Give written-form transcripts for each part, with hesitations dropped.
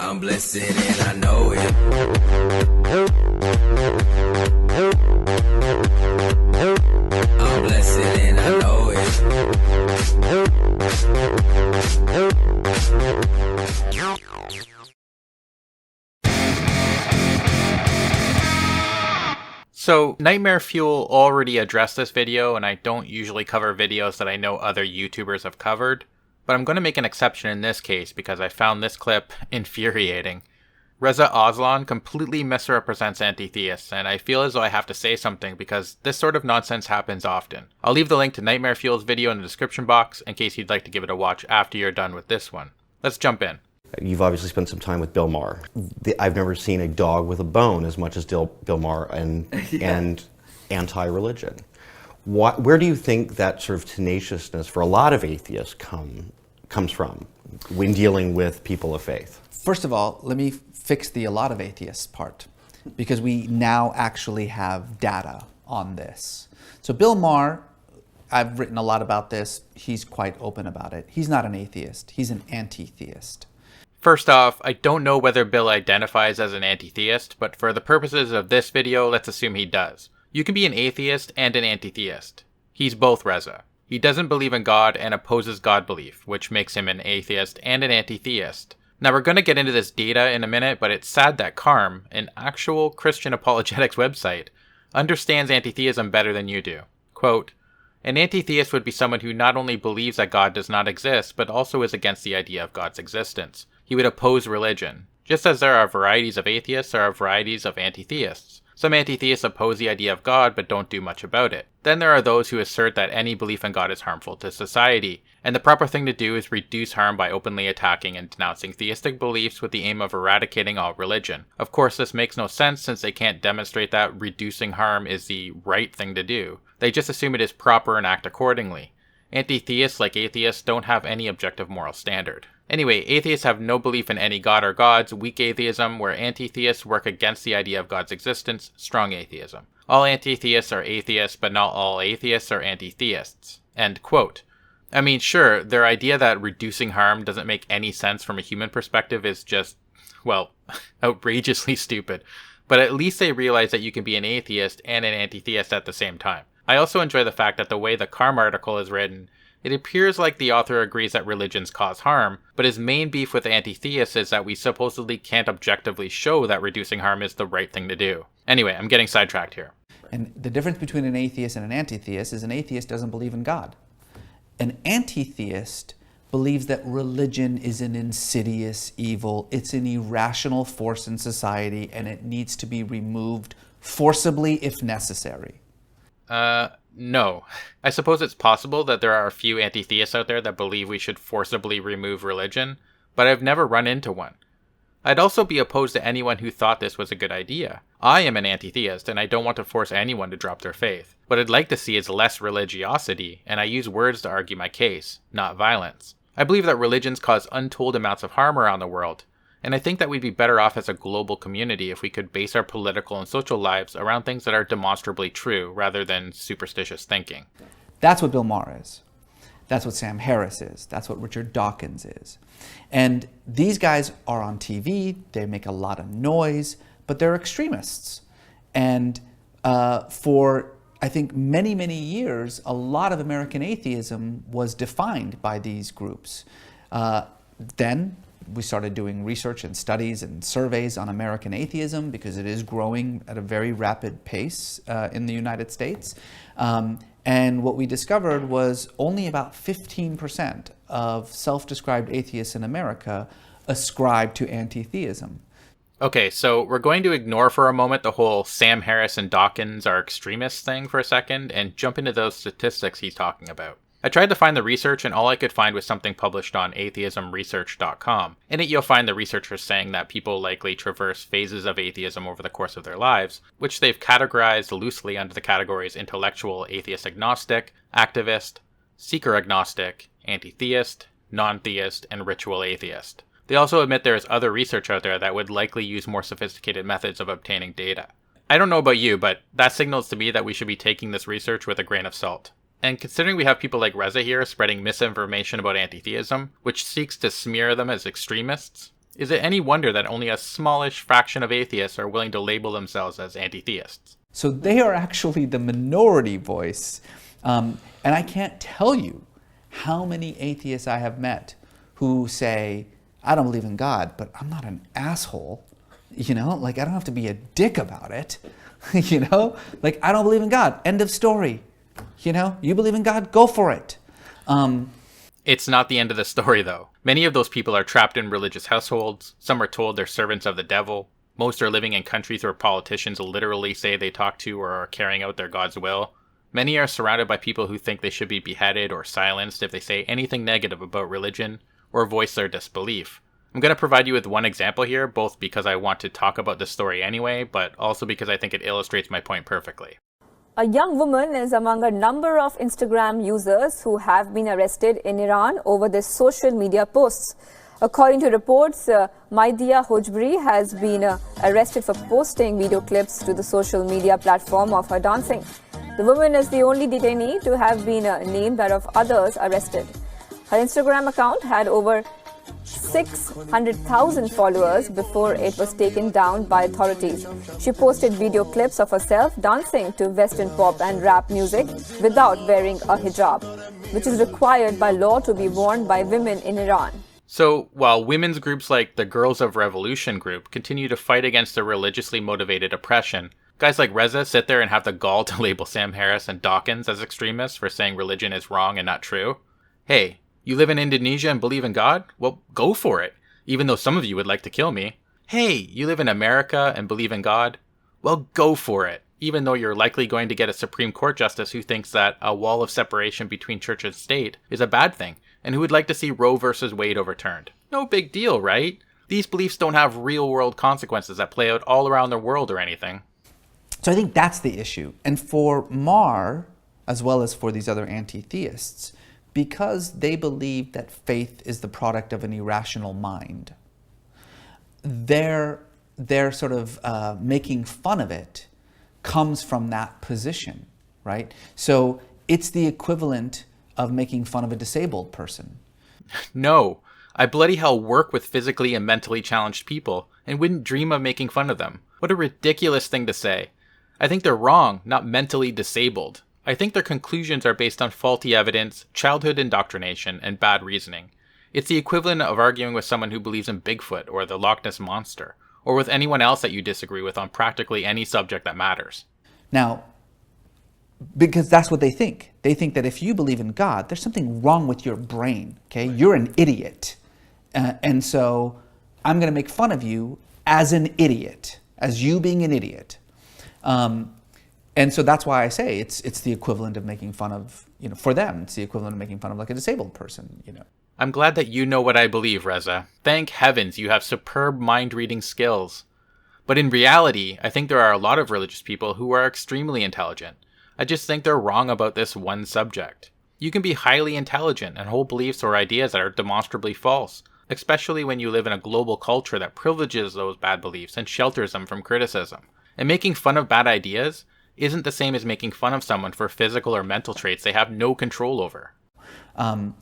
I'm blessed and I know it. I'm blessed and I know it. So, Nightmare Fuel already addressed this video, and I don't usually cover videos that I know other YouTubers have covered, but I'm going to make an exception in this case because I found this clip infuriating. Reza Aslan completely misrepresents anti-theists, and I feel as though I have to say something because this sort of nonsense happens often. I'll leave the link to Nightmare Fuel's video in the description box in case you'd like to give it a watch after you're done with this one. Let's jump in. You've obviously spent some time with Bill Maher. I've never seen a dog with a bone as much as Bill Maher and anti-religion. Where do you think that sort of tenaciousness for a lot of atheists comes from when dealing with people of faith? First of all, let me fix the a lot of atheists part, because we now actually have data on this. So Bill Maher, I've written a lot about this. He's quite open about it. He's not an atheist. He's an anti-theist. First off, I don't know whether Bill identifies as an anti-theist, but for the purposes of this video, let's assume he does. You can be an atheist and an anti-theist. He's both, Reza. He doesn't believe in God and opposes God belief, which makes him an atheist and an anti-theist. Now we're going to get into this data in a minute, but it's sad that CARM, an actual Christian apologetics website, understands anti-theism better than you do. Quote, "An anti-theist would be someone who not only believes that God does not exist, but also is against the idea of God's existence. He would oppose religion. Just as there are varieties of atheists, there are varieties of anti-theists. Some anti-theists oppose the idea of God, but don't do much about it. Then there are those who assert that any belief in God is harmful to society, and the proper thing to do is reduce harm by openly attacking and denouncing theistic beliefs with the aim of eradicating all religion. Of course, this makes no sense since they can't demonstrate that reducing harm is the right thing to do. They just assume it is proper and act accordingly. Anti-theists, like atheists, don't have any objective moral standard. Anyway, atheists have no belief in any god or gods, weak atheism, where anti-theists work against the idea of God's existence, strong atheism. All anti-theists are atheists, but not all atheists are anti-theists." End quote. I mean, sure, their idea that reducing harm doesn't make any sense from a human perspective is just, well, outrageously stupid. But at least they realize that you can be an atheist and an anti-theist at the same time. I also enjoy the fact that the way the CARM article is written, it appears like the author agrees that religions cause harm, but his main beef with anti-theists is that we supposedly can't objectively show that reducing harm is the right thing to do. Anyway, I'm getting sidetracked here. And the difference between an atheist and an anti-theist is an atheist doesn't believe in God. An anti-theist believes that religion is an insidious evil. It's an irrational force in society, and it needs to be removed forcibly if necessary. No. I suppose it's possible that there are a few anti-theists out there that believe we should forcibly remove religion, but I've never run into one. I'd also be opposed to anyone who thought this was a good idea. I am an anti-theist, and I don't want to force anyone to drop their faith. What I'd like to see is less religiosity, and I use words to argue my case, not violence. I believe that religions cause untold amounts of harm around the world, and I think that we'd be better off as a global community if we could base our political and social lives around things that are demonstrably true rather than superstitious thinking. That's what Bill Maher is. That's what Sam Harris is. That's what Richard Dawkins is. And these guys are on TV, they make a lot of noise, but they're extremists. And for, I think, many, many years, a lot of American atheism was defined by these groups. Then we started doing research and studies and surveys on American atheism because it is growing at a very rapid pace in the United States. And what we discovered was only about 15% of self-described atheists in America ascribe to anti-theism. Okay, so we're going to ignore for a moment the whole Sam Harris and Dawkins are extremists thing for a second and jump into those statistics he's talking about. I tried to find the research and all I could find was something published on atheismresearch.com. In it you'll find the researchers saying that people likely traverse phases of atheism over the course of their lives, which they've categorized loosely under the categories intellectual atheist agnostic, activist, seeker agnostic, anti-theist, non-theist, and ritual atheist. They also admit there is other research out there that would likely use more sophisticated methods of obtaining data. I don't know about you, but that signals to me that we should be taking this research with a grain of salt. And considering we have people like Reza here spreading misinformation about anti-theism, which seeks to smear them as extremists, Is it any wonder that only a smallish fraction of atheists are willing to label themselves as anti-theists? So they are actually the minority voice. And I can't tell you how many atheists I have met who say, I don't believe in God, but I'm not an asshole. You know, like I don't have to be a dick about it. You know, like I don't believe in God. End of story. You know, you believe in God, go for it. It's not the end of the story, though. Many of those people are trapped in religious households. Some are told they're servants of the devil. Most are living in countries where politicians literally say they talk to or are carrying out their God's will. Many are surrounded by people who think they should be beheaded or silenced if they say anything negative about religion or voice their disbelief. I'm going to provide you with one example here, both because I want to talk about this story anyway, but also because I think it illustrates my point perfectly. A young woman is among a number of Instagram users who have been arrested in Iran over their social media posts. According to reports, Maidia Hojbri has been arrested for posting video clips to the social media platform of her dancing. The woman is the only detainee to have been named out of others arrested. Her Instagram account had over 600,000 followers before it was taken down by authorities. She posted video clips of herself dancing to Western pop and rap music without wearing a hijab, which is required by law to be worn by women in Iran. So, while women's groups like the Girls of Revolution group continue to fight against the religiously motivated oppression, guys like Reza sit there and have the gall to label Sam Harris and Dawkins as extremists for saying religion is wrong and not true. Hey, you live in Indonesia and believe in God? Well, go for it, even though some of you would like to kill me. Hey, you live in America and believe in God? Well, go for it, even though you're likely going to get a Supreme Court justice who thinks that a wall of separation between church and state is a bad thing, and who would like to see Roe versus Wade overturned. No big deal, right? These beliefs don't have real-world consequences that play out all around the world or anything. So I think that's the issue. And for Mar, as well as for these other anti-theists, because they believe that faith is the product of an irrational mind, their sort of making fun of it comes from that position, right? So it's the equivalent of making fun of a disabled person. No, I bloody hell work with physically and mentally challenged people and wouldn't dream of making fun of them. What a ridiculous thing to say. I think they're wrong, not mentally disabled. I think their conclusions are based on faulty evidence, childhood indoctrination, and bad reasoning. It's the equivalent of arguing with someone who believes in Bigfoot or the Loch Ness Monster, or with anyone else that you disagree with on practically any subject that matters. Now, because that's what they think. They think that if you believe in God, there's something wrong with your brain, okay? You're an idiot. And so I'm going to make fun of you as an idiot, as you being an idiot. And so that's why I say it's the equivalent of making fun of, for them, it's the equivalent of making fun of like a disabled person, I'm glad that you know what I believe, Reza. Thank heavens you have superb mind-reading skills. But in reality, I think there are a lot of religious people who are extremely intelligent. I just think they're wrong about this one subject. You can be highly intelligent and hold beliefs or ideas that are demonstrably false, especially when you live in a global culture that privileges those bad beliefs and shelters them from criticism. And making fun of bad ideas isn't the same as making fun of someone for physical or mental traits they have no control over. I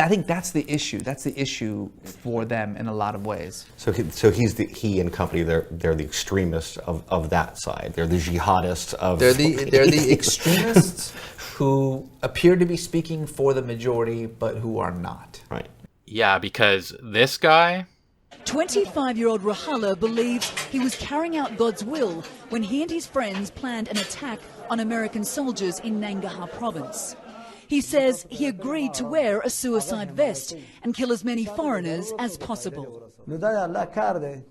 think that's the issue. That's the issue for them in a lot of ways. So he and company, they're the extremists of that side. They're the jihadists of... They're the extremists who appear to be speaking for the majority, but who are not. Right. Yeah, because this guy... 25-year-old Rahala believes he was carrying out God's will when he and his friends planned an attack on American soldiers in Nangarhar province. He says he agreed to wear a suicide vest and kill as many foreigners as possible.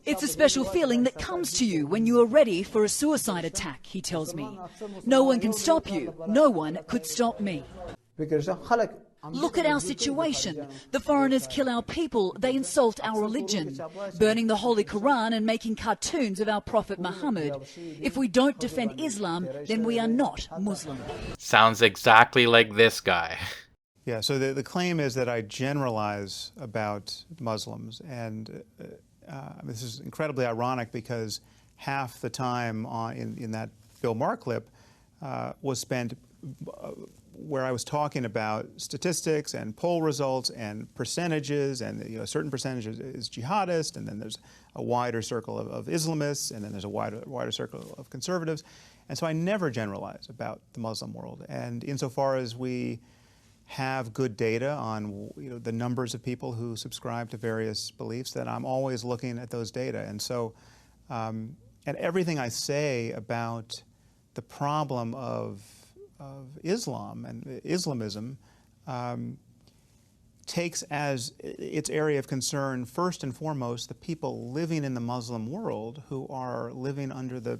It's a special feeling that comes to you when you are ready for a suicide attack, he tells me. No one can stop you. No one could stop me. Look at our situation. The foreigners kill our people, they insult our religion, burning the Holy Quran and making cartoons of our Prophet Muhammad. If we don't defend Islam, then we are not Muslim. Sounds exactly like this guy. Yeah, so the claim is that I generalize about Muslims, and this is incredibly ironic because half the time in that Bill Maher clip was spent where I was talking about statistics and poll results and percentages, and a certain percentage is jihadist, and then there's a wider circle of Islamists, and then there's a wider circle of conservatives. And so I never generalize about the Muslim world. And insofar as we have good data on the numbers of people who subscribe to various beliefs, then I'm always looking at those data. And so, and everything I say about the problem of Islam and Islamism takes as its area of concern, first and foremost, the people living in the Muslim world who are living under the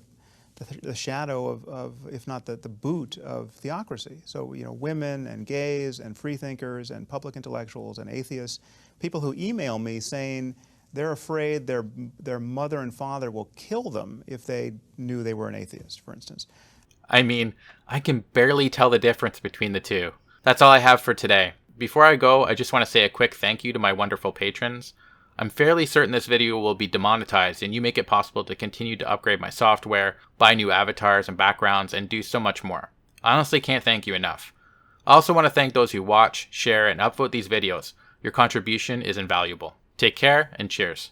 shadow of, if not the boot of theocracy. So, women and gays and freethinkers and public intellectuals and atheists, people who email me saying they're afraid their mother and father will kill them if they knew they were an atheist, for instance. I mean, I can barely tell the difference between the two. That's all I have for today. Before I go, I just want to say a quick thank you to my wonderful patrons. I'm fairly certain this video will be demonetized, and you make it possible to continue to upgrade my software, buy new avatars and backgrounds, and do so much more. I honestly can't thank you enough. I also want to thank those who watch, share, and upvote these videos. Your contribution is invaluable. Take care, and cheers.